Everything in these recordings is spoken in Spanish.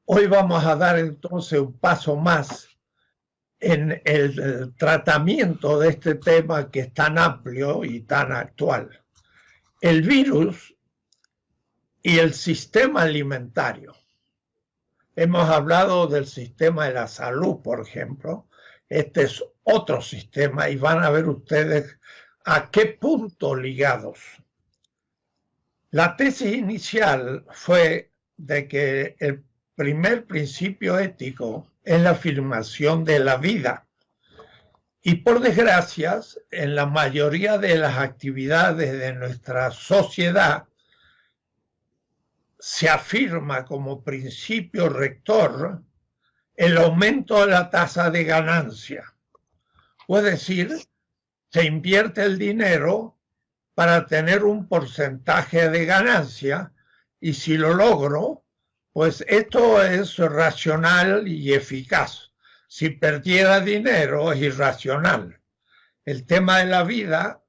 Hoy vamos a dar entonces un paso más en el tratamiento de este tema que es tan amplio y tan actual. El virus y el sistema alimentario. Hemos hablado del sistema de la salud, por ejemplo. Este es otro sistema y van a ver ustedes a qué punto ligados. La tesis inicial fue de que el primer principio ético es la afirmación de la vida. Y por desgracia, en la mayoría de las actividades de nuestra sociedad, se afirma como principio rector el aumento de la tasa de ganancia. Es decir, se invierte el dinero para tener un porcentaje de ganancia y si lo logro, pues esto es racional y eficaz. Si perdiera dinero es irracional. El tema de la vida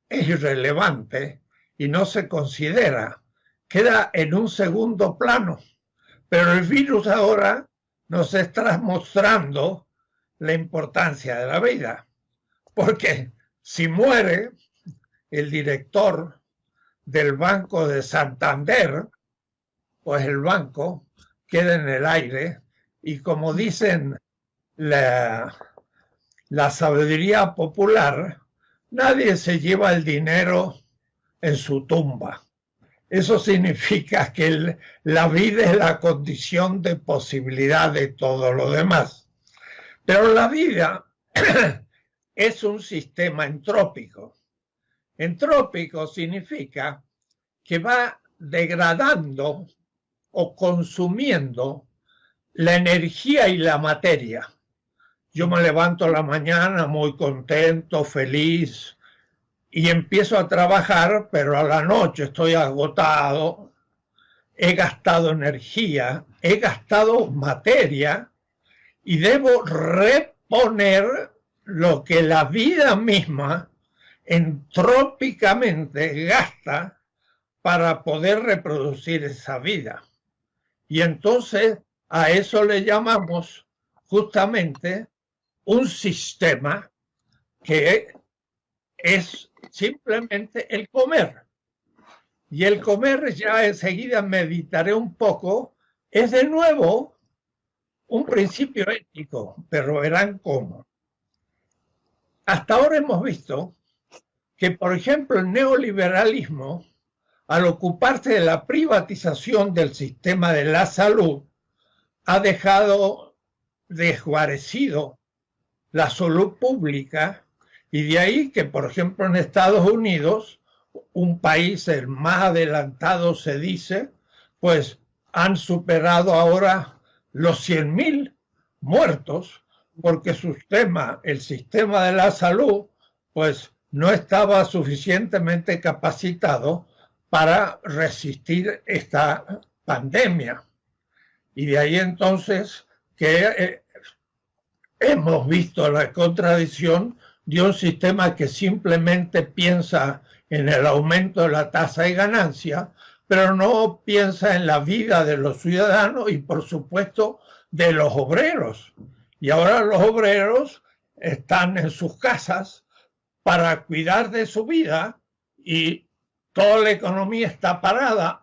es irrelevante y no se considera. Queda en un segundo plano. Pero el virus ahora nos está mostrando la importancia de la vida. Porque si muere el director del Banco de Santander, pues el banco queda en el aire y como dicen la sabiduría popular, nadie se lleva el dinero en su tumba. Eso significa que la vida es la condición de posibilidad de todo lo demás. Pero la vida es un sistema entrópico. Entrópico significa que va degradando o consumiendo la energía y la materia. Yo me levanto a la mañana muy contento, feliz, y empiezo a trabajar, pero a la noche estoy agotado, he gastado energía, he gastado materia, y debo reponer lo que la vida misma entrópicamente gasta para poder reproducir esa vida. Y entonces a eso le llamamos justamente un sistema que es simplemente el comer. Y el comer, ya enseguida meditaré un poco, es de nuevo un principio ético, pero verán cómo. Hasta ahora hemos visto que, por ejemplo, el neoliberalismo, al ocuparse de la privatización del sistema de la salud, ha dejado desguarecido la salud pública y de ahí que, por ejemplo, en Estados Unidos, un país el más adelantado se dice, pues han superado ahora los 100.000 muertos porque el sistema de la salud, pues no estaba suficientemente capacitado para resistir esta pandemia. Y de ahí entonces que hemos visto la contradicción de un sistema que simplemente piensa en el aumento de la tasa de ganancia, pero no piensa en la vida de los ciudadanos y por supuesto de los obreros. Y ahora los obreros están en sus casas para cuidar de su vida y toda la economía está parada.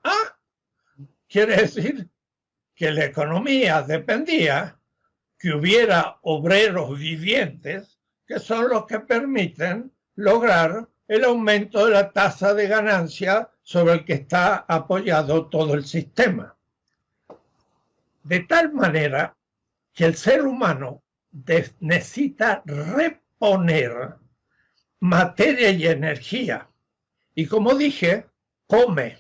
Quiere decir que la economía dependía que hubiera obreros vivientes que son los que permiten lograr el aumento de la tasa de ganancia sobre el que está apoyado todo el sistema. De tal manera que el ser humano necesita reponer materia y energía. Y como dije, come.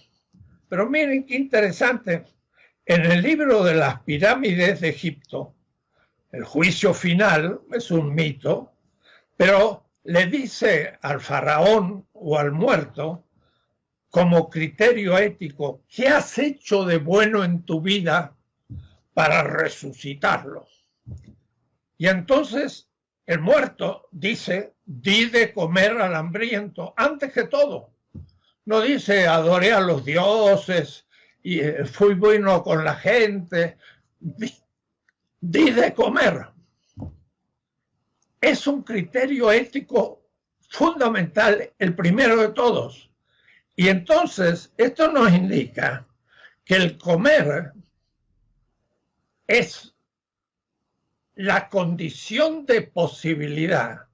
Pero miren qué interesante. En el libro de las pirámides de Egipto, el juicio final es un mito, pero le dice al faraón o al muerto, como criterio ético, ¿qué has hecho de bueno en tu vida para resucitarlo? Y entonces el muerto dice, di de comer al hambriento, antes que todo. No dice, adoré a los dioses y fui bueno con la gente. di de comer. Es un criterio ético fundamental, el primero de todos. Y entonces esto nos indica que el comer es la condición de posibilidad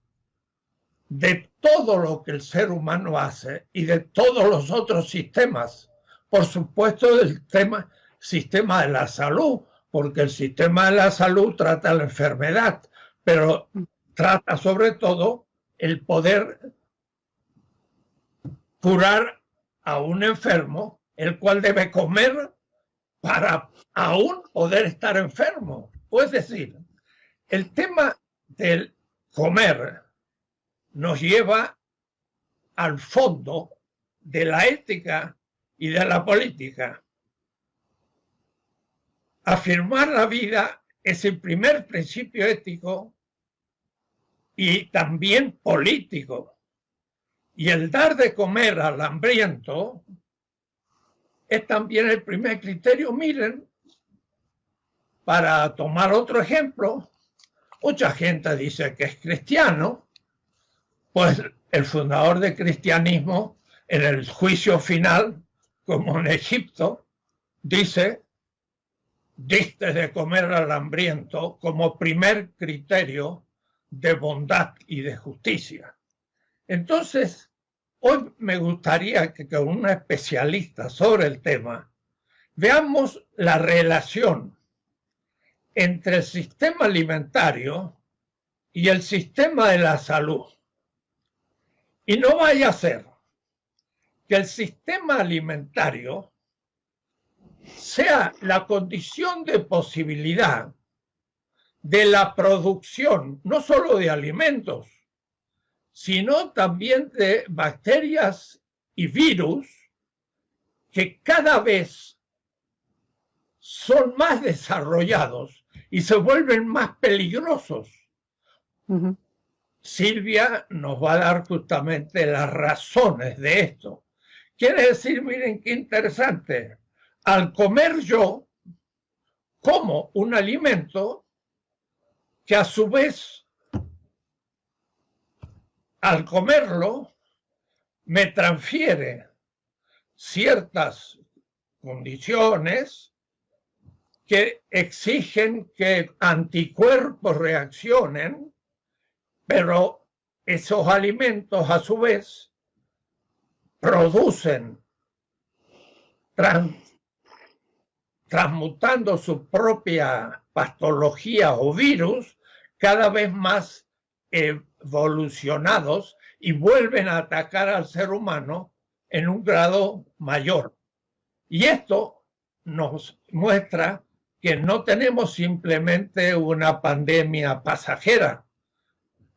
de todo lo que el ser humano hace y de todos los otros sistemas. Por supuesto, del sistema de la salud, porque el sistema de la salud trata la enfermedad, pero trata sobre todo el poder curar a un enfermo, el cual debe comer para aún poder estar enfermo. Es decir, el tema del comer nos lleva al fondo de la ética y de la política. Afirmar la vida es el primer principio ético y también político. Y el dar de comer al hambriento es también el primer criterio. Miren, para tomar otro ejemplo, mucha gente dice que es cristiano, pues el fundador del cristianismo, en el juicio final, como en Egipto, dice: diste de comer al hambriento como primer criterio de bondad y de justicia. Entonces, hoy me gustaría que con una especialista sobre el tema veamos la relación entre el sistema alimentario y el sistema de la salud. Y no vaya a ser que el sistema alimentario sea la condición de posibilidad de la producción, no solo de alimentos, sino también de bacterias y virus que cada vez son más desarrollados y se vuelven más peligrosos. Uh-huh. Silvia nos va a dar justamente las razones de esto. Quiere decir, miren qué interesante, al comer yo, como un alimento que a su vez, al comerlo, me transfiere ciertas condiciones que exigen que anticuerpos reaccionen, pero esos alimentos a su vez producen, transmutando su propia patología o virus, cada vez más evolucionados, y vuelven a atacar al ser humano en un grado mayor. Y esto nos muestra que no tenemos simplemente una pandemia pasajera.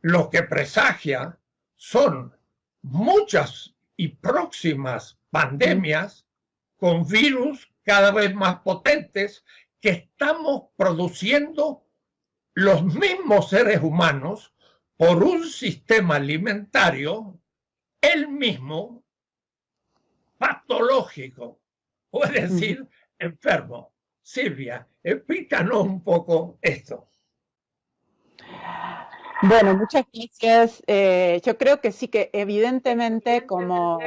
Lo que presagia son muchas y próximas pandemias con virus cada vez más potentes que estamos produciendo los mismos seres humanos por un sistema alimentario, el mismo, patológico, puede decir, enfermo. Silvia, explícanos un poco esto. Bueno, muchas gracias. Yo creo que sí, que evidentemente, como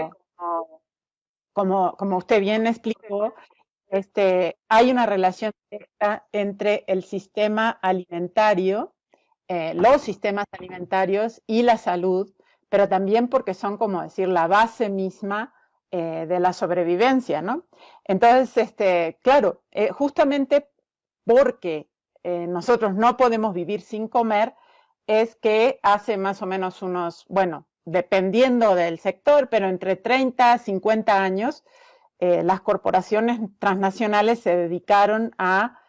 usted bien explicó, hay una relación directa entre el sistema alimentario, los sistemas alimentarios y la salud, pero también porque son, como decir, la base misma de la sobrevivencia, ¿no? Entonces, claro, justamente porque nosotros no podemos vivir sin comer, es que hace más o menos unos, bueno, dependiendo del sector, pero entre 30 a 50 años, las corporaciones transnacionales se dedicaron a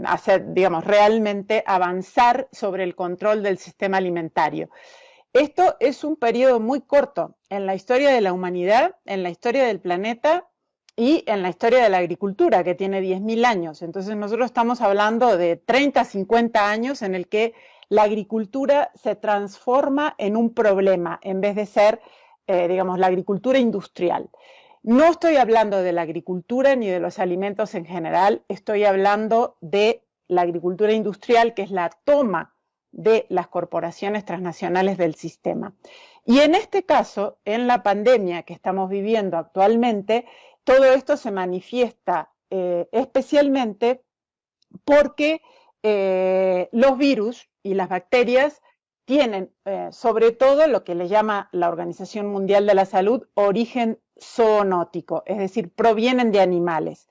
hacer, digamos, realmente avanzar sobre el control del sistema alimentario. Esto es un periodo muy corto en la historia de la humanidad, en la historia del planeta y en la historia de la agricultura, que tiene 10.000 años. Entonces nosotros estamos hablando de 30, 50 años en el que la agricultura se transforma en un problema, en vez de ser, digamos, la agricultura industrial. No estoy hablando de la agricultura ni de los alimentos en general, estoy hablando de la agricultura industrial, que es la toma de las corporaciones transnacionales del sistema. Y en este caso, en la pandemia que estamos viviendo actualmente, todo esto se manifiesta especialmente porque los virus y las bacterias tienen sobre todo lo que le llama la Organización Mundial de la Salud origen zoonótico, es decir, provienen de animales.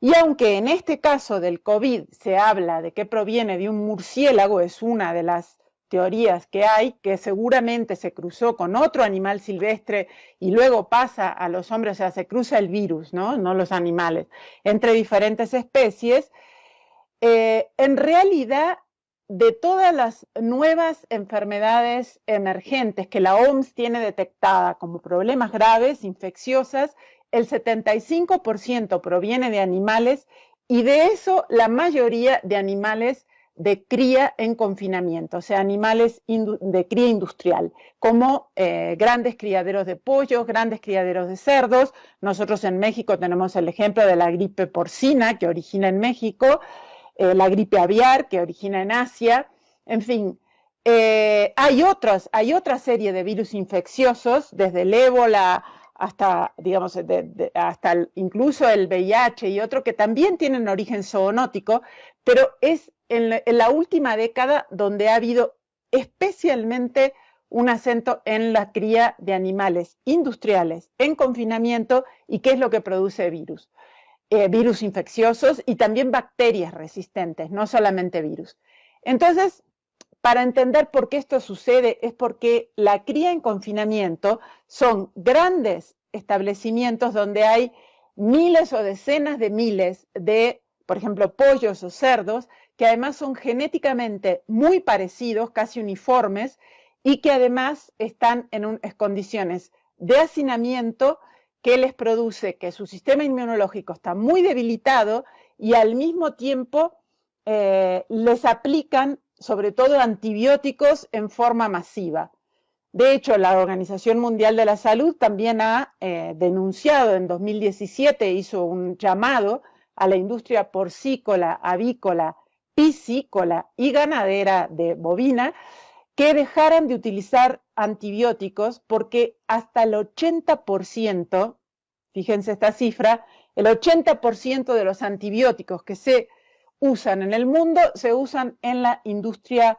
Y aunque en este caso del COVID se habla de que proviene de un murciélago, es una de las teorías que hay, que seguramente se cruzó con otro animal silvestre y luego pasa a los hombres, o sea, se cruza el virus, no los animales, entre diferentes especies. En realidad, de todas las nuevas enfermedades emergentes que la OMS tiene detectada como problemas graves, infecciosas, el 75% proviene de animales y de eso la mayoría de animales de cría en confinamiento, o sea, animales de cría industrial, como grandes criaderos de pollos, grandes criaderos de cerdos. Nosotros en México tenemos el ejemplo de la gripe porcina que origina en México, la gripe aviar que origina en Asia, en fin. Hay otra serie de virus infecciosos, desde el ébola hasta, digamos, hasta incluso el VIH y otro, que también tienen origen zoonótico, pero es en la última década donde ha habido especialmente un acento en la cría de animales industriales en confinamiento y qué es lo que produce virus. Virus infecciosos y también bacterias resistentes, no solamente virus. Entonces, para entender por qué esto sucede es porque la cría en confinamiento son grandes establecimientos donde hay miles o decenas de miles de, por ejemplo, pollos o cerdos, que además son genéticamente muy parecidos, casi uniformes, y que además están en condiciones de hacinamiento que les produce que su sistema inmunológico está muy debilitado y al mismo tiempo les aplican sobre todo antibióticos en forma masiva. De hecho, la Organización Mundial de la Salud también ha denunciado en 2017, hizo un llamado a la industria porcícola, avícola, piscícola y ganadera de bovina que dejaran de utilizar antibióticos porque hasta el 80%, fíjense esta cifra, el 80% de los antibióticos que se usan en el mundo se usan en la industria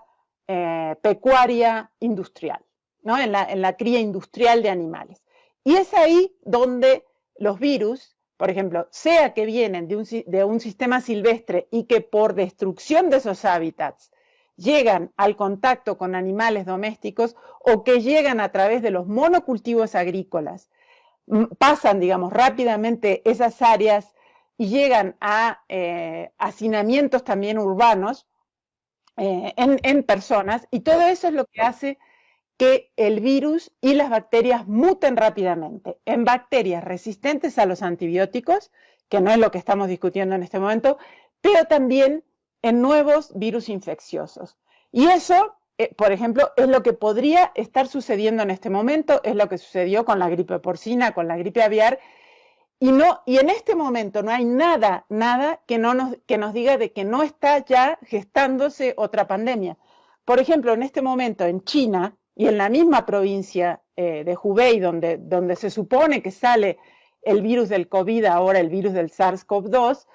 pecuaria industrial, ¿no? en la cría industrial de animales. Y es ahí donde los virus, por ejemplo, sea que vienen de un sistema silvestre y que por destrucción de esos hábitats llegan al contacto con animales domésticos o que llegan a través de los monocultivos agrícolas, pasan, digamos, rápidamente esas áreas y llegan a hacinamientos también urbanos en personas, y todo eso es lo que hace que el virus y las bacterias muten rápidamente en bacterias resistentes a los antibióticos, que no es lo que estamos discutiendo en este momento, pero también en nuevos virus infecciosos. Y eso, por ejemplo, es lo que podría estar sucediendo en este momento, es lo que sucedió con la gripe porcina, con la gripe aviar, y en este momento no hay nada que nos diga de que no está ya gestándose otra pandemia. Por ejemplo, en este momento en China y en la misma provincia de Hubei, donde se supone que sale el virus del COVID, ahora el virus del SARS-CoV-2,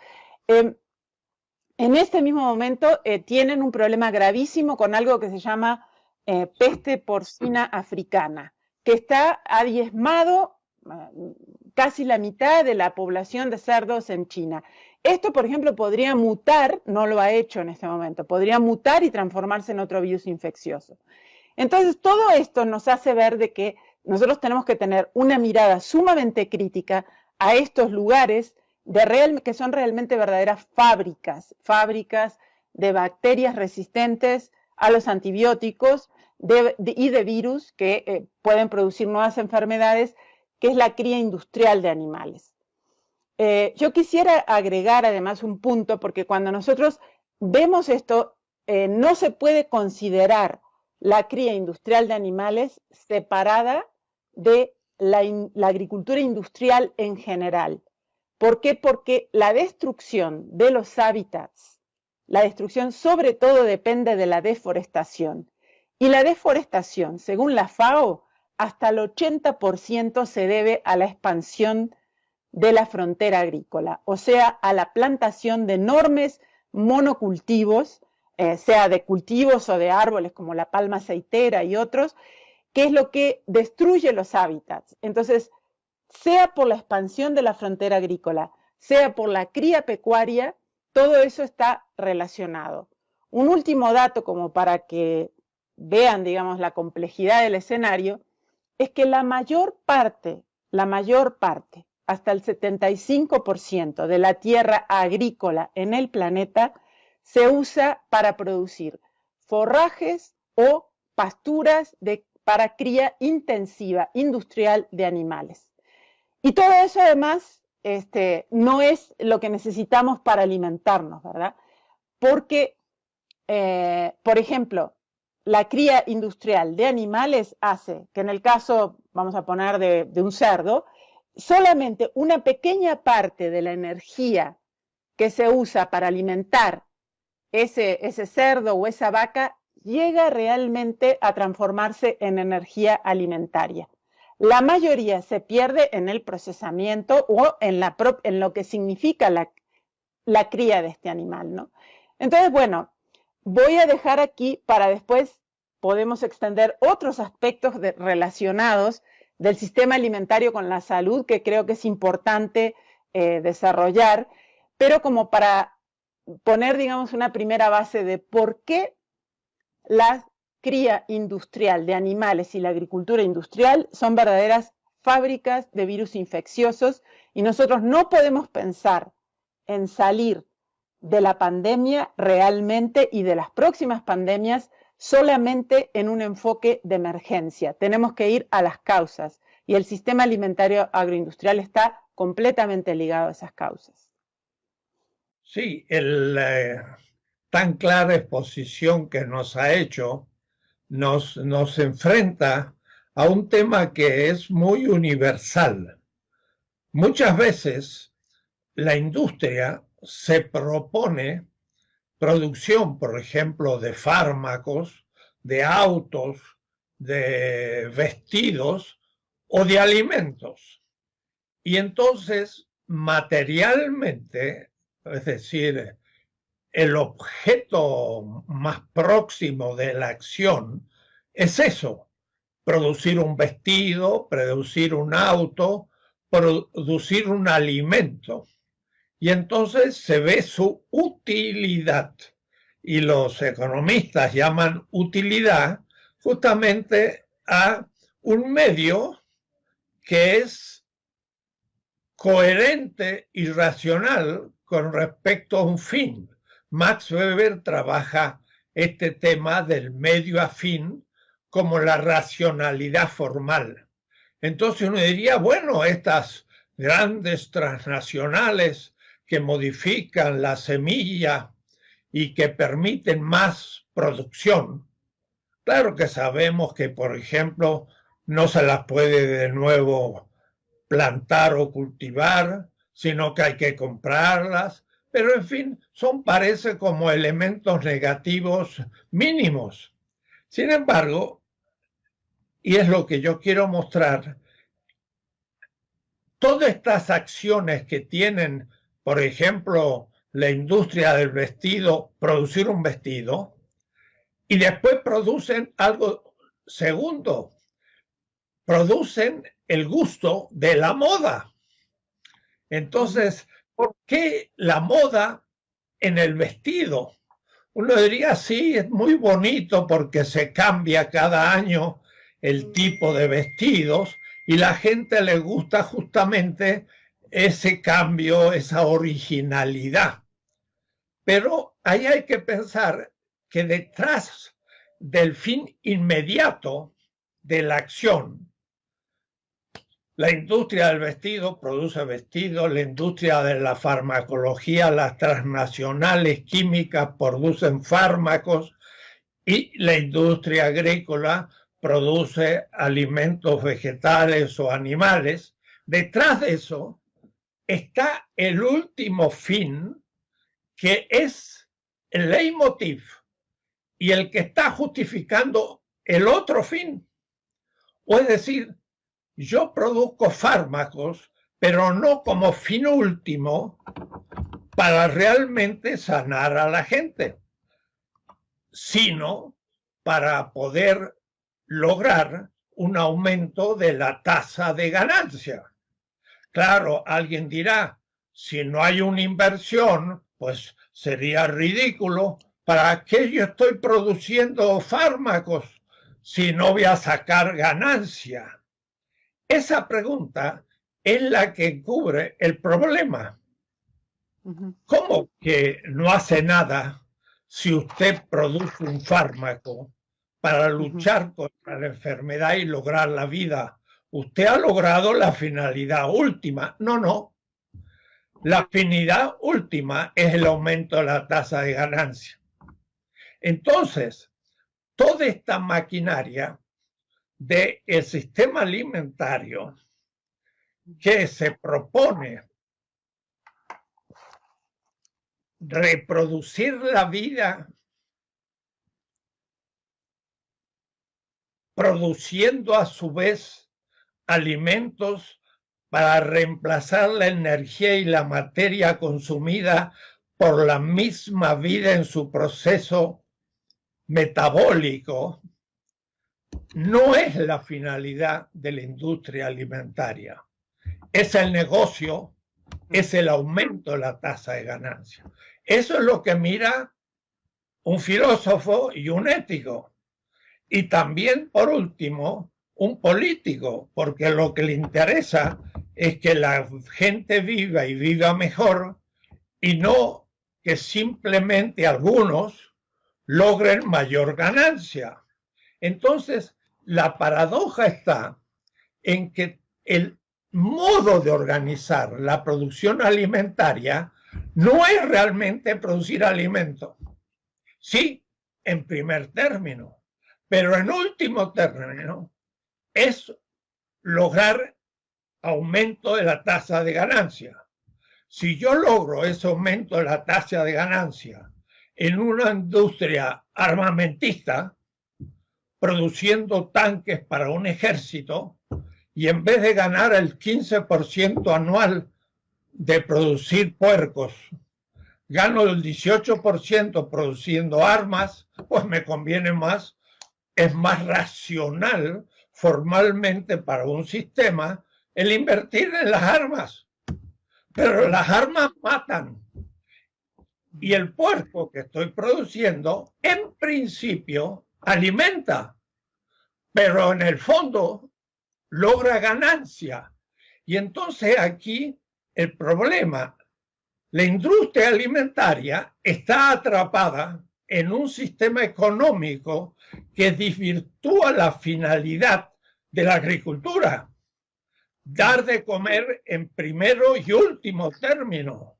en este mismo momento tienen un problema gravísimo con algo que se llama peste porcina africana, que ha diezmado casi la mitad de la población de cerdos en China. Esto, por ejemplo, podría mutar, no lo ha hecho en este momento, podría mutar y transformarse en otro virus infeccioso. Entonces, todo esto nos hace ver de que nosotros tenemos que tener una mirada sumamente crítica a estos lugares que son realmente verdaderas fábricas de bacterias resistentes a los antibióticos y de virus que pueden producir nuevas enfermedades, que es la cría industrial de animales. Yo quisiera agregar además un punto, porque cuando nosotros vemos esto, no se puede considerar la cría industrial de animales separada de la agricultura industrial en general. ¿Por qué? Porque la destrucción de los hábitats, la destrucción sobre todo depende de la deforestación. Y la deforestación, según la FAO, hasta el 80% se debe a la expansión de la frontera agrícola, o sea, a la plantación de enormes monocultivos, sea de cultivos o de árboles como la palma aceitera y otros, que es lo que destruye los hábitats. Entonces, sea por la expansión de la frontera agrícola, sea por la cría pecuaria, todo eso está relacionado. Un último dato como para que vean, digamos, la complejidad del escenario, es que la mayor parte, hasta el 75% de la tierra agrícola en el planeta se usa para producir forrajes o pasturas para cría intensiva, industrial de animales. Y todo eso además no es lo que necesitamos para alimentarnos, ¿verdad? Porque, por ejemplo, la cría industrial de animales hace que en el caso, vamos a poner de un cerdo, solamente una pequeña parte de la energía que se usa para alimentar ese cerdo o esa vaca llega realmente a transformarse en energía alimentaria. La mayoría se pierde en el procesamiento o en lo que significa la cría de este animal, ¿no? Entonces, bueno, voy a dejar aquí para después podemos extender otros aspectos relacionados del sistema alimentario con la salud que creo que es importante desarrollar, pero como para poner, digamos, una primera base de por qué la cría industrial de animales y la agricultura industrial son verdaderas fábricas de virus infecciosos y nosotros no podemos pensar en salir de la pandemia realmente y de las próximas pandemias solamente en un enfoque de emergencia. Tenemos que ir a las causas y el sistema alimentario agroindustrial está completamente ligado a esas causas. Sí, tan clara exposición que nos ha hecho nos enfrenta a un tema que es muy universal. Muchas veces la industria se propone producción, por ejemplo, de fármacos, de autos, de vestidos o de alimentos. Y entonces, materialmente, es decir, el objeto más próximo de la acción es eso, producir un vestido, producir un auto, producir un alimento. Y entonces se ve su utilidad. Y los economistas llaman utilidad justamente a un medio que es coherente y racional con respecto a un fin. Max Weber trabaja este tema del medio a fin como la racionalidad formal. Entonces uno diría, bueno, estas grandes transnacionales que modifican la semilla y que permiten más producción. Claro que sabemos que, por ejemplo, no se las puede de nuevo plantar o cultivar, sino que hay que comprarlas, pero en fin, parece como elementos negativos mínimos. Sin embargo, y es lo que yo quiero mostrar, todas estas acciones que tienen, por ejemplo, la industria del vestido, producir un vestido, y después producen algo segundo, producen el gusto de la moda. Entonces, ¿por qué la moda en el vestido? Uno diría, sí, es muy bonito porque se cambia cada año el tipo de vestidos y la gente le gusta justamente ese cambio, esa originalidad. Pero ahí hay que pensar que detrás del fin inmediato de la acción, la industria del vestido produce vestidos, la industria de la farmacología, las transnacionales químicas producen fármacos y la industria agrícola produce alimentos vegetales o animales. Detrás de eso está el último fin, que es el leitmotiv y el que está justificando el otro fin. O es decir, yo produzco fármacos, pero no como fin último para realmente sanar a la gente, sino para poder lograr un aumento de la tasa de ganancia. Claro, alguien dirá, si no hay una inversión, pues sería ridículo. ¿Para qué yo estoy produciendo fármacos si no voy a sacar ganancia? Esa pregunta es la que cubre el problema. ¿Cómo que no hace nada si usted produce un fármaco para luchar contra la enfermedad y lograr la vida? Usted ha logrado la finalidad última. No. La finalidad última es el aumento de la tasa de ganancia. Entonces, toda esta maquinaria del sistema alimentario que se propone reproducir la vida produciendo a su vez alimentos para reemplazar la energía y la materia consumida por la misma vida en su proceso metabólico, no es la finalidad de la industria alimentaria. Es el negocio, es el aumento de la tasa de ganancia. Eso es lo que mira un filósofo y un ético. Y también, por último, un político, porque lo que le interesa es que la gente viva y viva mejor y no que simplemente algunos logren mayor ganancia. Entonces, la paradoja está en que el modo de organizar la producción alimentaria no es realmente producir alimento. Sí, en primer término, pero en último término es lograr aumento de la tasa de ganancia. Si yo logro ese aumento de la tasa de ganancia en una industria armamentista, produciendo tanques para un ejército, y en vez de ganar el 15% anual de producir puercos, gano el 18% produciendo armas, pues me conviene más, es más racional formalmente para un sistema el invertir en las armas. Pero las armas matan. Y el puerco que estoy produciendo, en principio, alimenta, pero en el fondo logra ganancia. Y entonces aquí el problema, la industria alimentaria está atrapada en un sistema económico que desvirtúa la finalidad de la agricultura, dar de comer en primero y último término,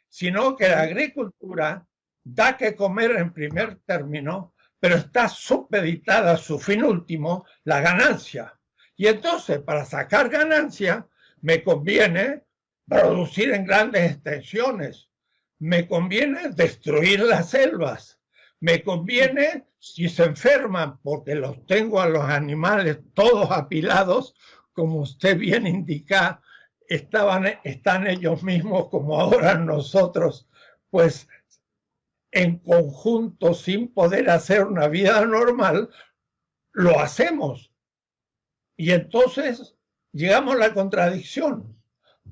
sino que la agricultura da que comer en primer término, pero está supeditada a su fin último, la ganancia. Y entonces, para sacar ganancia, me conviene producir en grandes extensiones, me conviene destruir las selvas, me conviene, si se enferman, porque los tengo a los animales todos apilados, como usted bien indica, están ellos mismos como ahora nosotros, pues en conjunto, sin poder hacer una vida normal, lo hacemos. Y entonces llegamos a la contradicción.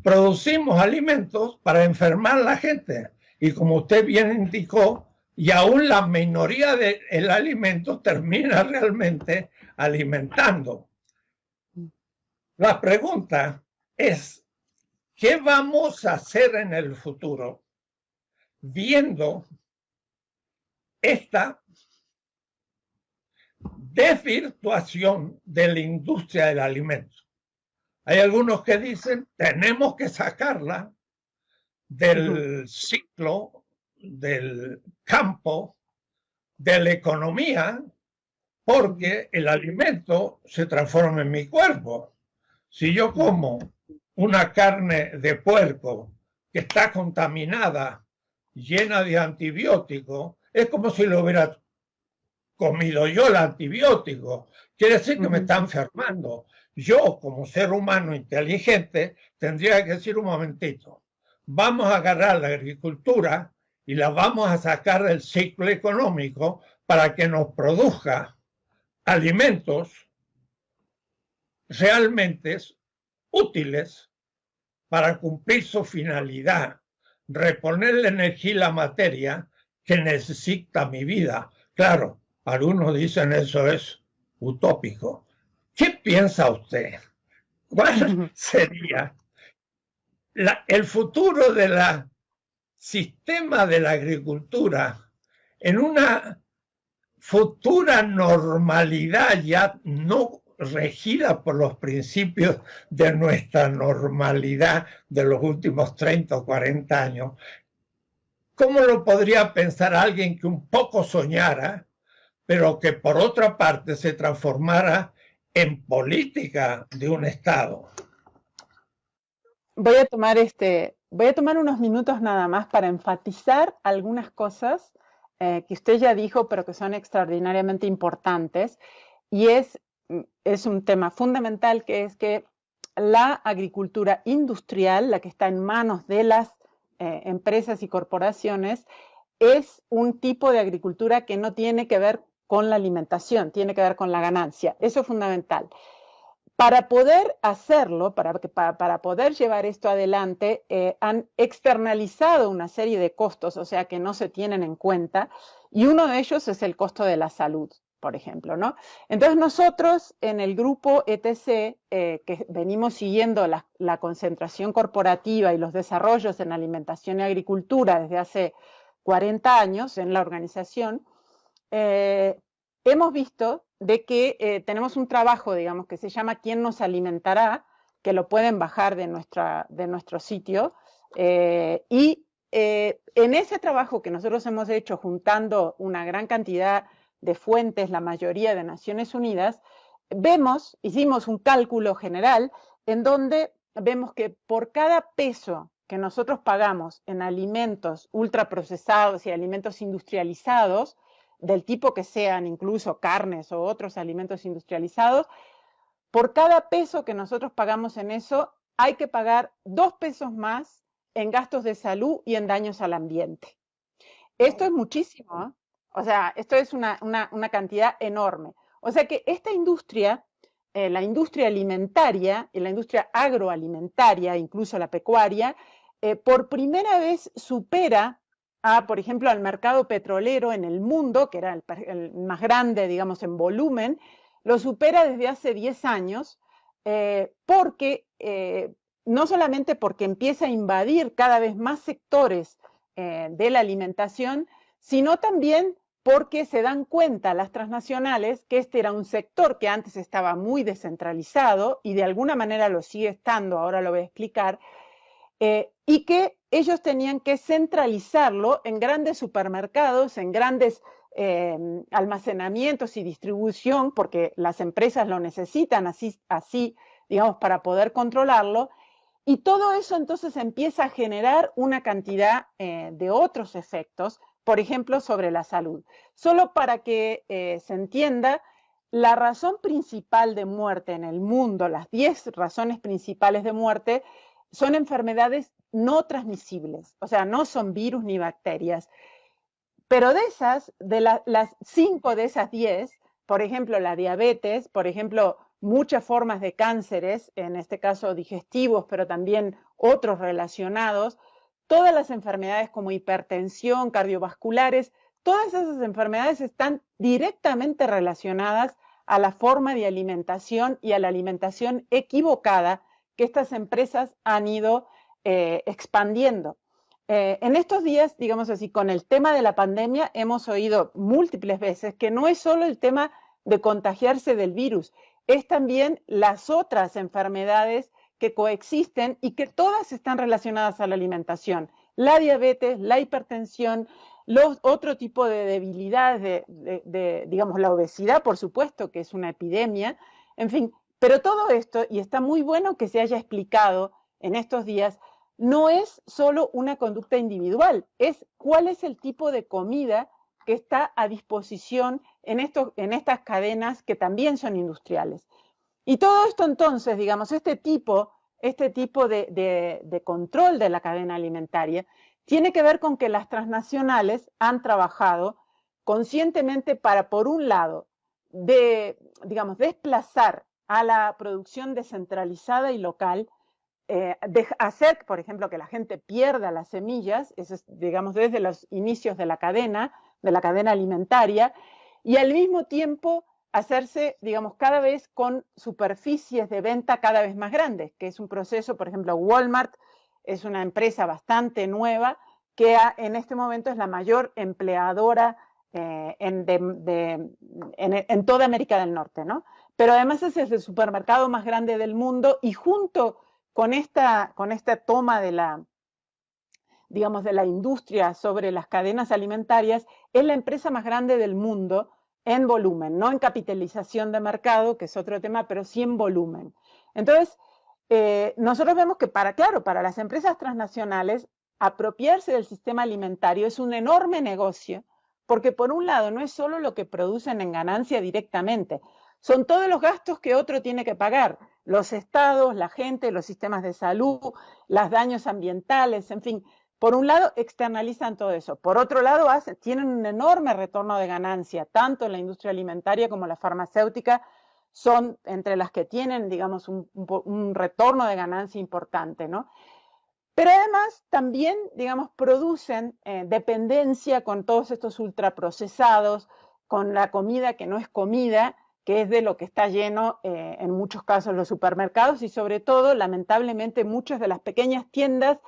Producimos alimentos para enfermar a la gente. Y como usted bien indicó, y aún la minoría del alimento termina realmente alimentando. La pregunta es, ¿qué vamos a hacer en el futuro viendo esta desvirtuación de la industria del alimento? Hay algunos que dicen, tenemos que sacarla del ciclo, del campo, de la economía, porque el alimento se transforma en mi cuerpo. Si yo como una carne de puerco que está contaminada, llena de antibióticos, es como si lo hubiera comido yo el antibiótico. Quiere decir que me está enfermando. Yo, como ser humano inteligente, tendría que decir un momentito, vamos a agarrar la agricultura y la vamos a sacar del ciclo económico para que nos produzca alimentos realmente útiles para cumplir su finalidad, reponer la energía y la materia que necesita mi vida. Claro, algunos dicen eso es utópico. ¿Qué piensa usted? ¿Cuál sería el futuro del sistema de la agricultura en una futura normalidad ya no regida por los principios de nuestra normalidad de los últimos 30 o 40 años? ¿Cómo lo podría pensar alguien que un poco soñara, pero que por otra parte se transformara en política de un Estado? Voy a tomar unos minutos nada más para enfatizar algunas cosas que usted ya dijo, pero que son extraordinariamente importantes, y es un tema fundamental, que es que la agricultura industrial, la que está en manos de las empresas y corporaciones, es un tipo de agricultura que no tiene que ver con la alimentación, tiene que ver con la ganancia. Eso es fundamental. Para poder hacerlo, para poder llevar esto adelante, han externalizado una serie de costos, o sea, que no se tienen en cuenta, y uno de ellos es el costo de la salud, por ejemplo, ¿no? Entonces nosotros en el grupo ETC, que venimos siguiendo la concentración corporativa y los desarrollos en alimentación y agricultura desde hace 40 años en la organización, hemos visto de que tenemos un trabajo, digamos, que se llama ¿Quién nos alimentará?, que lo pueden bajar de nuestro sitio, y en ese trabajo que nosotros hemos hecho juntando una gran cantidad de fuentes, la mayoría de Naciones Unidas, hicimos un cálculo general en donde vemos que por cada peso que nosotros pagamos en alimentos ultraprocesados y alimentos industrializados, del tipo que sean, incluso carnes o otros alimentos industrializados, por cada peso que nosotros pagamos en eso, hay que pagar 2 pesos más en gastos de salud y en daños al ambiente. Esto es muchísimo, ¿eh? O sea, esto es una cantidad enorme. O sea que esta industria, la industria alimentaria y la industria agroalimentaria, incluso la pecuaria, por primera vez supera por ejemplo, al mercado petrolero en el mundo, que era el más grande, digamos, en volumen, lo supera desde hace 10 años, porque no solamente porque empieza a invadir cada vez más sectores de la alimentación, sino también porque se dan cuenta las transnacionales que este era un sector que antes estaba muy descentralizado y de alguna manera lo sigue estando, ahora lo voy a explicar, y que ellos tenían que centralizarlo en grandes supermercados, en grandes almacenamientos y distribución, porque las empresas lo necesitan así, digamos, para poder controlarlo. Y todo eso entonces empieza a generar una cantidad de otros efectos, por ejemplo, sobre la salud. Solo para que se entienda, la razón principal de muerte en el mundo, las 10 razones principales de muerte, son enfermedades no transmisibles, o sea, no son virus ni bacterias. Pero de esas, las 5 de esas 10, por ejemplo, la diabetes, por ejemplo, muchas formas de cánceres, en este caso digestivos, pero también otros relacionados, todas las enfermedades como hipertensión, cardiovasculares, todas esas enfermedades están directamente relacionadas a la forma de alimentación y a la alimentación equivocada que estas empresas han ido expandiendo. En estos días, digamos así, con el tema de la pandemia, hemos oído múltiples veces que no es solo el tema de contagiarse del virus, es también las otras enfermedades que coexisten y que todas están relacionadas a la alimentación. La diabetes, la hipertensión, otro tipo de debilidades, digamos, la obesidad, por supuesto, que es una epidemia, en fin, pero todo esto, y está muy bueno que se haya explicado en estos días, no es solo una conducta individual, es cuál es el tipo de comida que está a disposición en estas cadenas que también son industriales. Y todo esto entonces, digamos, este tipo de control de la cadena alimentaria tiene que ver con que las transnacionales han trabajado conscientemente para, por un lado, digamos, desplazar a la producción descentralizada y local, hacer, por ejemplo, que la gente pierda las semillas, eso es, digamos, desde los inicios de la cadena alimentaria, y al mismo tiempo hacerse, digamos, cada vez con superficies de venta cada vez más grandes, que es un proceso, por ejemplo, Walmart es una empresa bastante nueva que en este momento es la mayor empleadora en toda América del Norte, ¿no? Pero además es el supermercado más grande del mundo y junto con esta toma digamos, de la industria sobre las cadenas alimentarias, es la empresa más grande del mundo en volumen, no en capitalización de mercado, que es otro tema, pero sí en volumen. Entonces, nosotros vemos que para las empresas transnacionales, apropiarse del sistema alimentario es un enorme negocio, porque por un lado no es solo lo que producen en ganancia directamente, son todos los gastos que otro tiene que pagar, los estados, la gente, los sistemas de salud, los daños ambientales, en fin. Por un lado, externalizan todo eso. Por otro lado, tienen un enorme retorno de ganancia, tanto en la industria alimentaria como la farmacéutica, son entre las que tienen, digamos, un retorno de ganancia importante, ¿no? Pero además también, digamos, producen dependencia con todos estos ultraprocesados, con la comida que no es comida, que es de lo que está lleno en muchos casos los supermercados y sobre todo, lamentablemente, muchas de las pequeñas tiendas,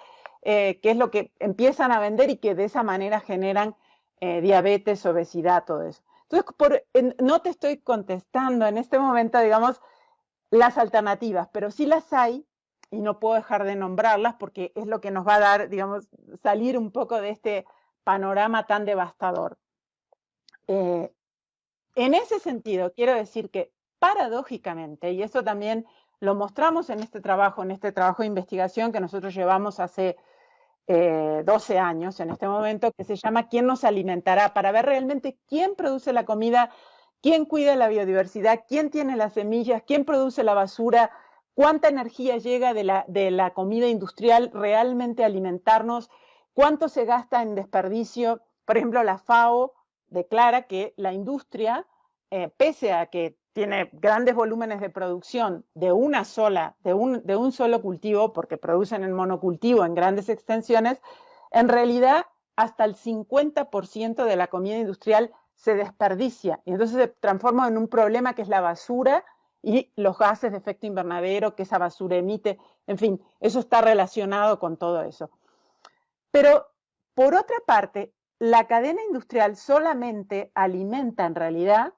que es lo que empiezan a vender y que de esa manera generan diabetes, obesidad, todo eso. Entonces, no te estoy contestando en este momento, digamos, las alternativas, pero sí las hay y no puedo dejar de nombrarlas porque es lo que nos va a dar, digamos, salir un poco de este panorama tan devastador. En ese sentido, quiero decir que paradójicamente, y eso también lo mostramos en este trabajo de investigación que nosotros llevamos hace 12 años en este momento, que se llama ¿Quién nos alimentará? Para ver realmente quién produce la comida, quién cuida la biodiversidad, quién tiene las semillas, quién produce la basura, cuánta energía llega de la comida industrial realmente a alimentarnos, cuánto se gasta en desperdicio. Por ejemplo, la FAO declara que la industria, pese a que tiene grandes volúmenes de producción de un solo cultivo, porque producen en monocultivo en grandes extensiones, en realidad hasta el 50% de la comida industrial se desperdicia y entonces se transforma en un problema que es la basura y los gases de efecto invernadero que esa basura emite. En fin, eso está relacionado con todo eso. Pero, por otra parte, la cadena industrial solamente alimenta en realidad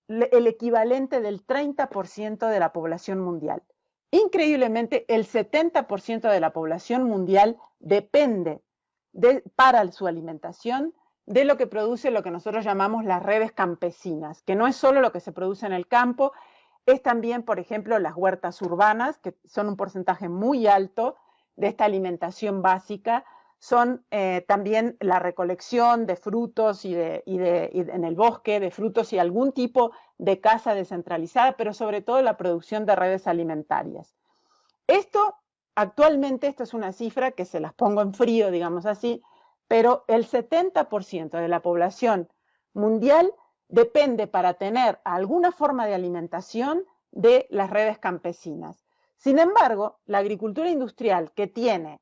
el equivalente del 30% de la población mundial. Increíblemente, el 70% de la población mundial depende para su alimentación de lo que produce lo que nosotros llamamos las redes campesinas, que no es solo lo que se produce en el campo, es también, por ejemplo, las huertas urbanas, que son un porcentaje muy alto de esta alimentación básica, son también la recolección de frutos y en el bosque, de frutos y algún tipo de caza descentralizada, pero sobre todo la producción de redes alimentarias. Actualmente, esta es una cifra que se las pongo en frío, digamos así, pero el 70% de la población mundial depende para tener alguna forma de alimentación de las redes campesinas. Sin embargo, la agricultura industrial, que tiene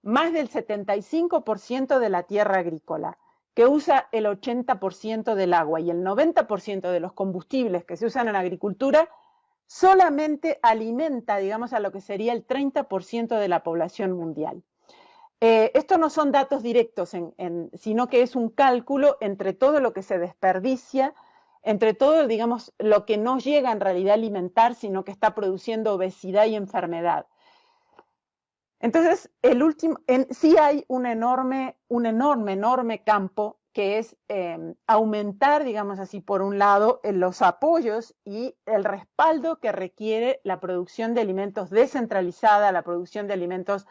más del 75% de la tierra agrícola, que usa el 80% del agua y el 90% de los combustibles que se usan en la agricultura, solamente alimenta, digamos, a lo que sería el 30% de la población mundial. Esto no son datos directos, sino que es un cálculo entre todo lo que se desperdicia, entre todo, digamos, lo que no llega en realidad a alimentar, sino que está produciendo obesidad y enfermedad. Entonces, sí hay un enorme campo que es aumentar, digamos así, por un lado, los apoyos y el respaldo que requiere la producción de alimentos descentralizada, la producción de alimentos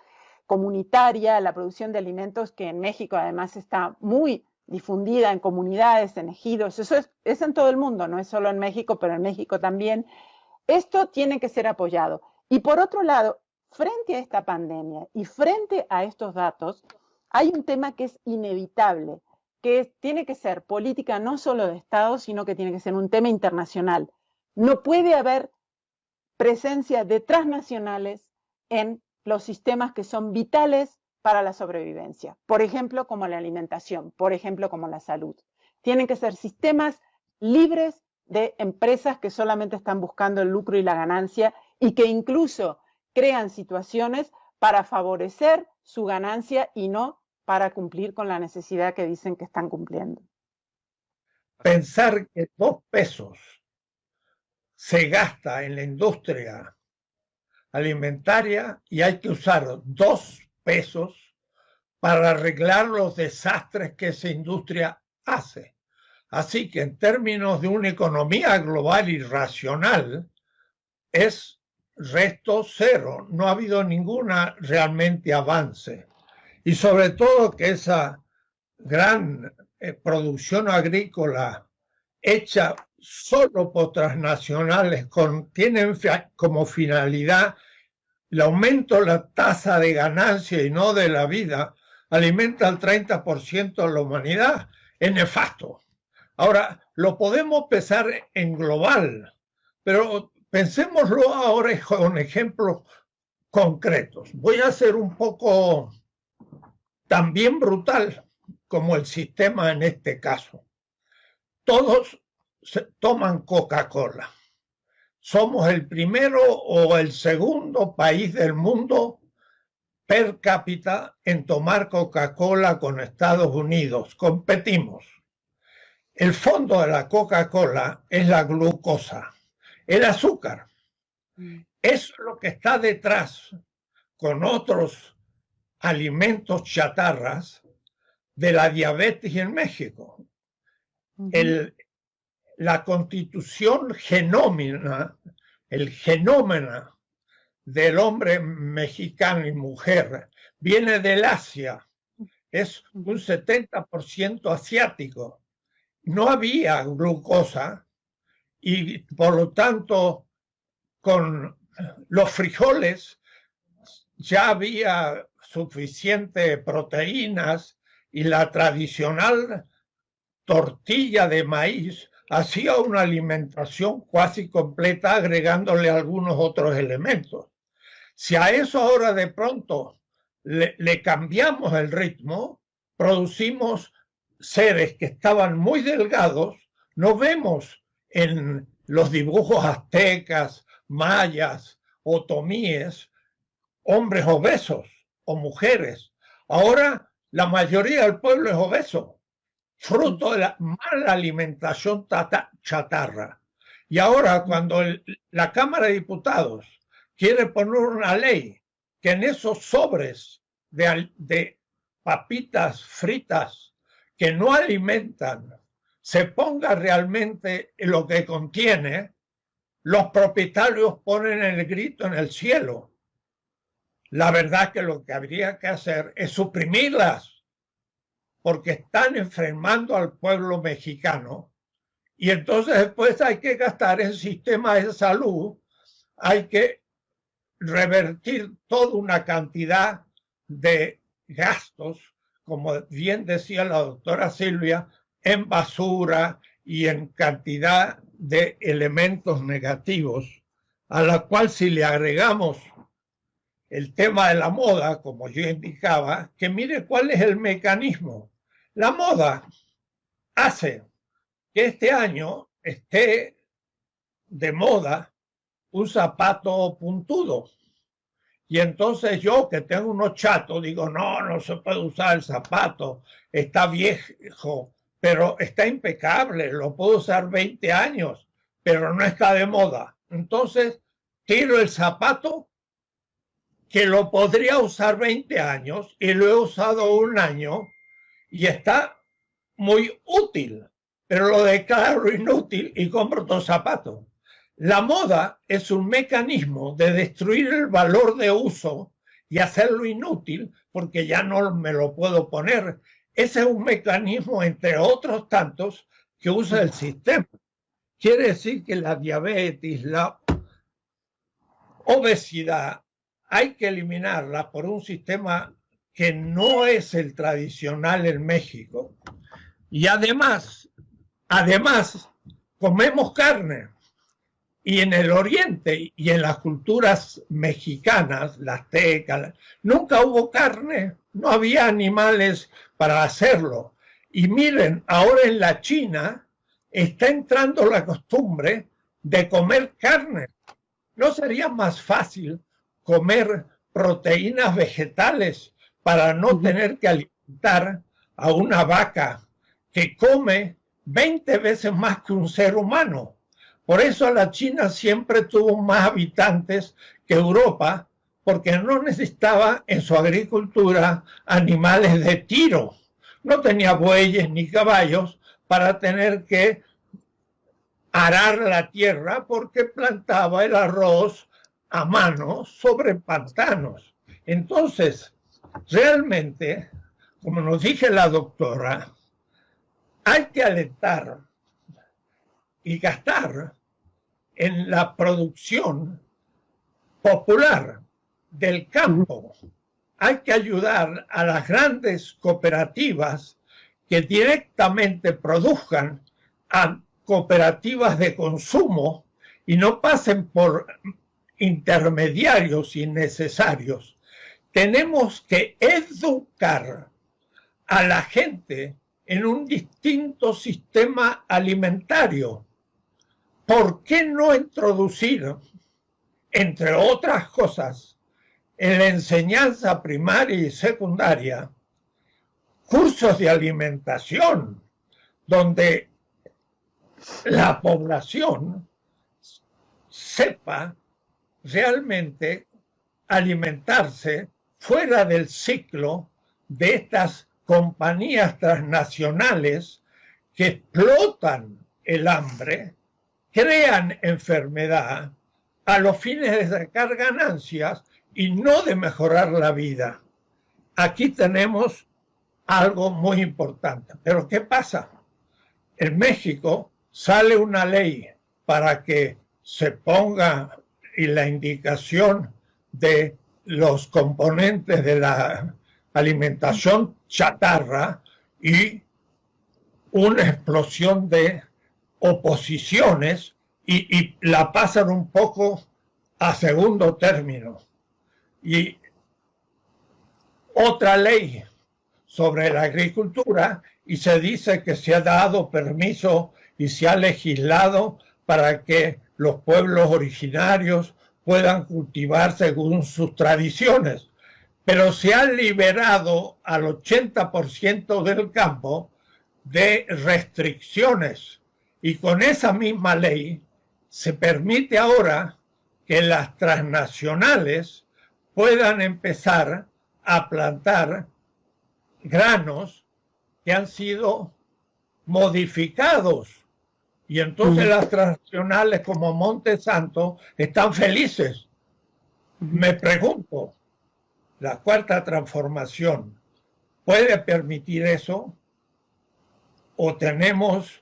comunitaria, la producción de alimentos que en México además está muy difundida en comunidades, en ejidos. Eso es en todo el mundo, no es solo en México, pero en México también. Esto tiene que ser apoyado. Y por otro lado, frente a esta pandemia y frente a estos datos, hay un tema que es inevitable, que tiene que ser política no solo de Estado, sino que tiene que ser un tema internacional. No puede haber presencia de transnacionales en los sistemas que son vitales para la sobrevivencia, por ejemplo, como la alimentación, por ejemplo, como la salud. Tienen que ser sistemas libres de empresas que solamente están buscando el lucro y la ganancia y que incluso crean situaciones para favorecer su ganancia y no para cumplir con la necesidad que dicen que están cumpliendo. Pensar que 2 pesos se gasta en la industria alimentaria y hay que usar 2 pesos para arreglar los desastres que esa industria hace. Así que en términos de una economía global y racional, es resto cero. No ha habido ninguna realmente avance. Y sobre todo que esa gran producción agrícola hecha solo por transnacionales tienen como finalidad el aumento de la tasa de ganancia y no de la vida, alimenta al 30% de la humanidad, es nefasto. Ahora, lo podemos pensar en global, pero pensémoslo ahora con ejemplos concretos. Voy a ser un poco también brutal como el sistema en este caso. Todos toman Coca-Cola. Somos el primero o el segundo país del mundo per cápita en tomar Coca-Cola con Estados Unidos. Competimos. El fondo de la Coca-Cola es la glucosa, el azúcar. Es lo que está detrás con otros alimentos chatarras de la diabetes en México. La constitución genómica, el genómeno del hombre mexicano y mujer viene del Asia, es un 70% asiático. No había glucosa y por lo tanto con los frijoles ya había suficiente proteínas y la tradicional tortilla de maíz hacía una alimentación casi completa agregándole algunos otros elementos. Si a eso ahora de pronto le cambiamos el ritmo, producimos seres que estaban muy delgados, no vemos en los dibujos aztecas, mayas, otomíes, hombres obesos o mujeres. Ahora la mayoría del pueblo es obeso, fruto de la mala alimentación chatarra. Y ahora cuando la Cámara de Diputados quiere poner una ley que en esos sobres de papitas fritas que no alimentan se ponga realmente lo que contiene, los propietarios ponen el grito en el cielo. La verdad que lo que habría que hacer es suprimirlas, porque están enfermando al pueblo mexicano. Y entonces después hay que gastar el sistema de salud, hay que revertir toda una cantidad de gastos, como bien decía la doctora Silvia, en basura y en cantidad de elementos negativos, a la cual si le agregamos el tema de la moda, como yo indicaba, que mire cuál es el mecanismo. La moda hace que este año esté de moda un zapato puntudo. Y entonces yo, que tengo unos chatos, digo, no se puede usar el zapato, está viejo, pero está impecable, lo puedo usar 20 años, pero no está de moda. Entonces tiro el zapato que lo podría usar 20 años y lo he usado un año y está muy útil, pero lo declaro inútil y compro otro zapato. La moda es un mecanismo de destruir el valor de uso y hacerlo inútil porque ya no me lo puedo poner. Ese es un mecanismo, entre otros tantos, que usa el sistema. Quiere decir que la diabetes, la obesidad, hay que eliminarla por un sistema que no es el tradicional en México. Y además, comemos carne. Y en el Oriente y en las culturas mexicanas, las aztecas, nunca hubo carne, no había animales para hacerlo. Y miren, ahora en la China está entrando la costumbre de comer carne. ¿No sería más fácil comer proteínas vegetales para no tener que alimentar a una vaca que come 20 veces más que un ser humano? Por eso la China siempre tuvo más habitantes que Europa, porque no necesitaba en su agricultura animales de tiro. No tenía bueyes ni caballos para tener que arar la tierra porque plantaba el arroz a mano sobre pantanos. Entonces, realmente, como nos dice la doctora, hay que alentar y gastar en la producción popular del campo. Hay que ayudar a las grandes cooperativas que directamente produzcan a cooperativas de consumo y no pasen por intermediarios innecesarios. Tenemos que educar a la gente en un distinto sistema alimentario. ¿Por qué no introducir, entre otras cosas, en la enseñanza primaria y secundaria, cursos de alimentación donde la población sepa realmente alimentarse fuera del ciclo de estas compañías transnacionales que explotan el hambre, crean enfermedad a los fines de sacar ganancias y no de mejorar la vida? Aquí tenemos algo muy importante. Pero ¿qué pasa? En México sale una ley para que se ponga en la indicación de los componentes de la alimentación chatarra y una explosión de oposiciones y la pasan un poco a segundo término. Y otra ley sobre la agricultura y se dice que se ha dado permiso y se ha legislado para que los pueblos originarios puedan cultivar según sus tradiciones, pero se ha liberado al 80% del campo de restricciones y con esa misma ley se permite ahora que las transnacionales puedan empezar a plantar granos que han sido modificados. Y entonces las transnacionales como Montesanto están felices. Me pregunto, ¿la cuarta transformación puede permitir eso? ¿O tenemos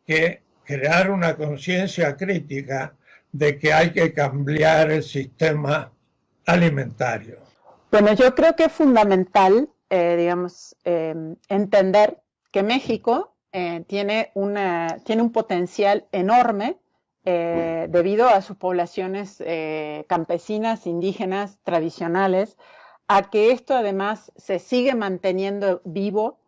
que crear una conciencia crítica de que hay que cambiar el sistema alimentario? Bueno, yo creo que es fundamental, entender que México tiene un potencial enorme debido a sus poblaciones campesinas, indígenas, tradicionales, a que esto además se sigue manteniendo vivo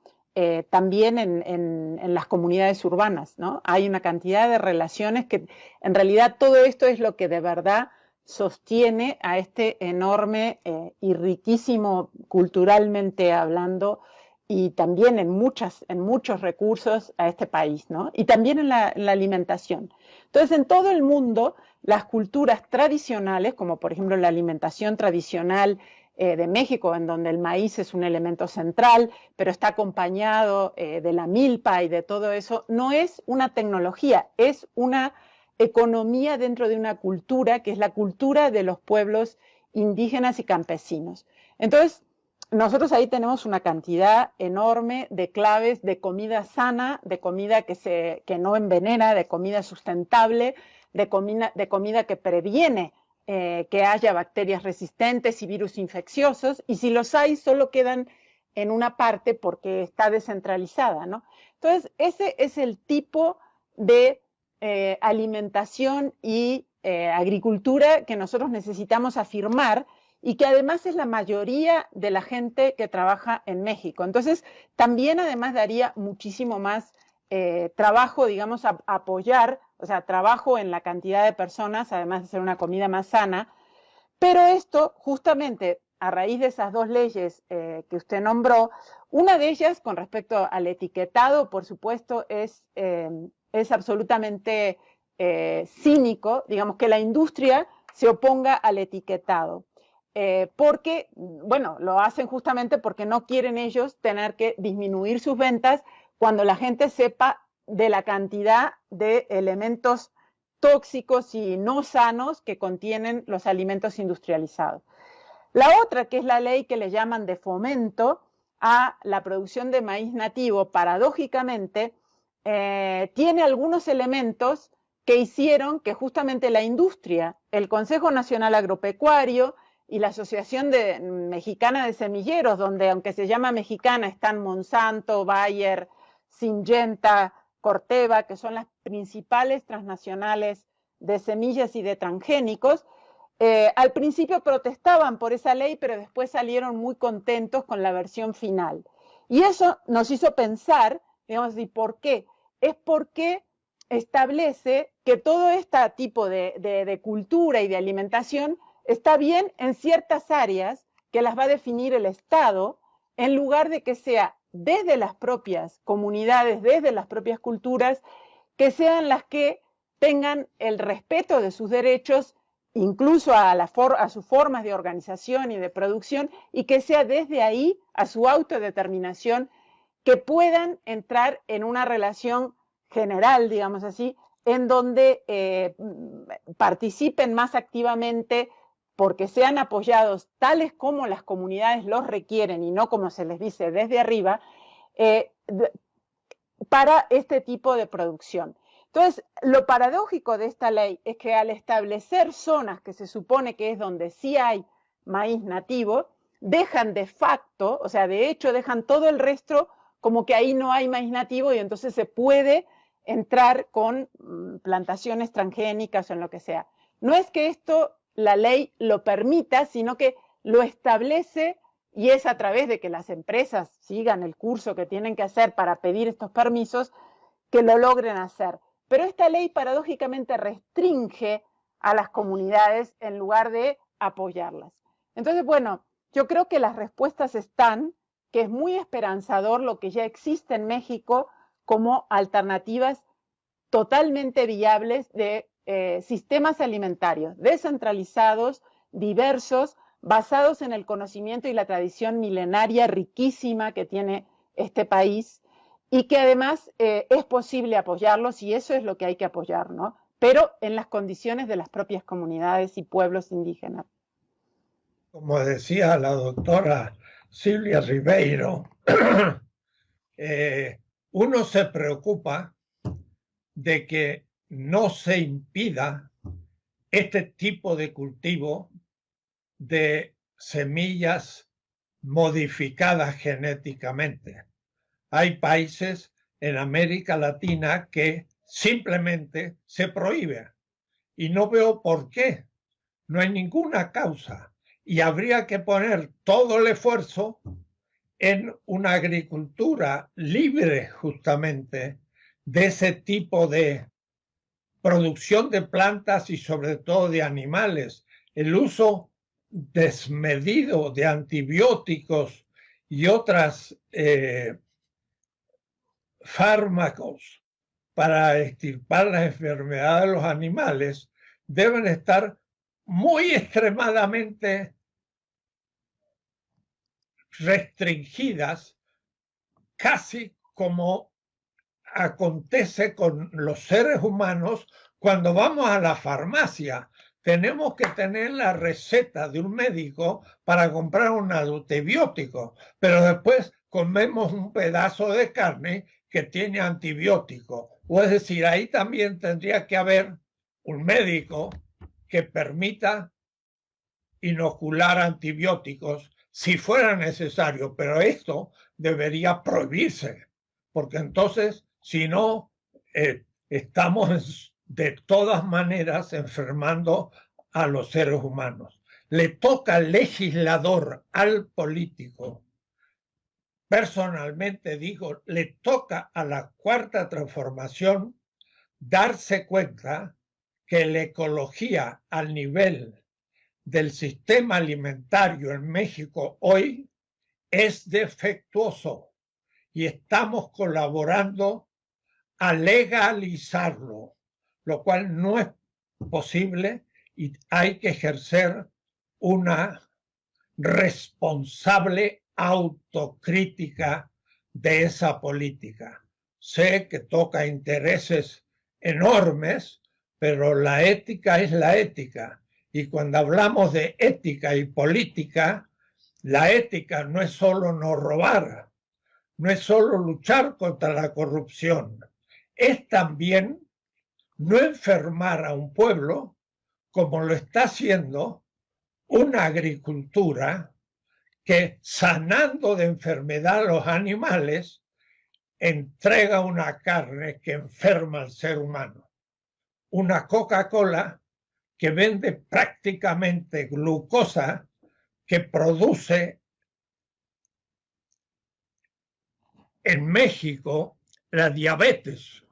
también en las comunidades urbanas, ¿no? Hay una cantidad de relaciones que en realidad todo esto es lo que de verdad sostiene a este enorme y riquísimo culturalmente hablando y también en muchos recursos a este país, ¿no? Y también en la alimentación. Entonces, en todo el mundo, las culturas tradicionales, como por ejemplo la alimentación tradicional de México, en donde el maíz es un elemento central, pero está acompañado de la milpa y de todo eso, no es una tecnología, es una economía dentro de una cultura que es la cultura de los pueblos indígenas y campesinos. Entonces, nosotros ahí tenemos una cantidad enorme de claves de comida sana, de comida que no envenena, de comida sustentable, de comida que previene que haya bacterias resistentes y virus infecciosos, y si los hay, solo quedan en una parte porque está descentralizada, ¿no? Entonces, ese es el tipo de alimentación y agricultura que nosotros necesitamos afirmar y que además es la mayoría de la gente que trabaja en México. Entonces, también además daría muchísimo más trabajo, digamos, a apoyar, o sea, trabajo en la cantidad de personas, además de ser una comida más sana. Pero esto, justamente, a raíz de esas dos leyes que usted nombró, una de ellas, con respecto al etiquetado, por supuesto, es absolutamente cínico, digamos, que la industria se oponga al etiquetado. Porque, bueno, lo hacen justamente porque no quieren ellos tener que disminuir sus ventas cuando la gente sepa de la cantidad de elementos tóxicos y no sanos que contienen los alimentos industrializados. La otra, que es la ley que le llaman de fomento a la producción de maíz nativo, paradójicamente, tiene algunos elementos que hicieron que justamente la industria, el Consejo Nacional Agropecuario y la Asociación Mexicana de Semilleros, donde aunque se llama mexicana están Monsanto, Bayer, Syngenta, Corteva, que son las principales transnacionales de semillas y de transgénicos, al principio protestaban por esa ley, pero después salieron muy contentos con la versión final. Y eso nos hizo pensar, digamos, ¿y por qué? Es porque establece que todo este tipo de cultura y de alimentación está bien en ciertas áreas que las va a definir el Estado, en lugar de que sea desde las propias comunidades, desde las propias culturas, que sean las que tengan el respeto de sus derechos, incluso a sus formas de organización y de producción, y que sea desde ahí, a su autodeterminación, que puedan entrar en una relación general, digamos así, en donde participen más activamente porque sean apoyados tales como las comunidades los requieren y no como se les dice desde arriba, para este tipo de producción. Entonces, lo paradójico de esta ley es que al establecer zonas que se supone que es donde sí hay maíz nativo, dejan de facto, o sea, de hecho dejan todo el resto como que ahí no hay maíz nativo y entonces se puede entrar con plantaciones transgénicas o en lo que sea. No es que esto la ley lo permita, sino que lo establece y es a través de que las empresas sigan el curso que tienen que hacer para pedir estos permisos que lo logren hacer. Pero esta ley paradójicamente restringe a las comunidades en lugar de apoyarlas. Entonces, bueno, yo creo que las respuestas están, que es muy esperanzador lo que ya existe en México como alternativas totalmente viables de sistemas alimentarios descentralizados, diversos, basados en el conocimiento y la tradición milenaria riquísima que tiene este país y que además es posible apoyarlos y eso es lo que hay que apoyar, ¿no? Pero en las condiciones de las propias comunidades y pueblos indígenas. Como decía la doctora Silvia Ribeiro, uno se preocupa de que no se impida este tipo de cultivo de semillas modificadas genéticamente. Hay países en América Latina que simplemente se prohíbe y no veo por qué. No hay ninguna causa y habría que poner todo el esfuerzo en una agricultura libre justamente de ese tipo de producción de plantas y sobre todo de animales. El uso desmedido de antibióticos y otras fármacos para extirpar las enfermedades de los animales deben estar muy extremadamente restringidas, casi como acontece con los seres humanos cuando vamos a la farmacia. Tenemos que tener la receta de un médico para comprar un antibiótico, pero después comemos un pedazo de carne que tiene antibiótico. O es decir, ahí también tendría que haber un médico que permita inocular antibióticos si fuera necesario, pero esto debería prohibirse, porque entonces, si no, estamos de todas maneras enfermando a los seres humanos. Le toca al legislador, al político, personalmente digo, le toca a la cuarta transformación darse cuenta que la ecología al nivel del sistema alimentario en México hoy es defectuoso y estamos colaborando a legalizarlo, lo cual no es posible y hay que ejercer una responsable autocrítica de esa política. Sé que toca intereses enormes, pero la ética es la ética. Y cuando hablamos de ética y política, la ética no es solo no robar, no es solo luchar contra la corrupción, es también no enfermar a un pueblo como lo está haciendo una agricultura que, sanando de enfermedad a los animales, entrega una carne que enferma al ser humano. Una Coca-Cola que vende prácticamente glucosa que produce en México la diabetes.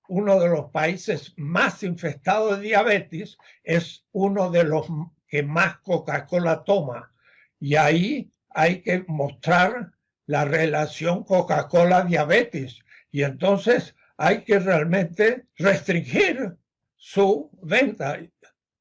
Uno de los países más infestados de diabetes es uno de los que más Coca-Cola toma. Y ahí hay que mostrar la relación Coca-Cola-diabetes. Y entonces hay que realmente restringir su venta.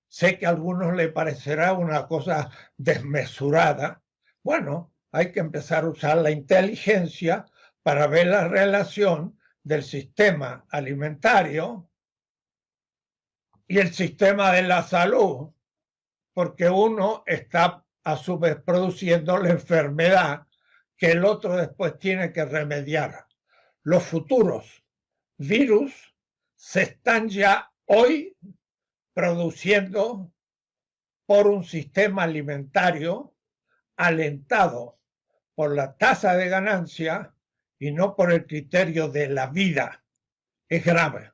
Sé que a algunos les parecerá una cosa desmesurada. Bueno, hay que empezar a usar la inteligencia para ver la relación del sistema alimentario y el sistema de la salud, porque uno está a su vez produciendo la enfermedad que el otro después tiene que remediar. Los futuros virus se están ya hoy produciendo por un sistema alimentario alentado por la tasa de ganancia y no por el criterio de la vida. Es grave.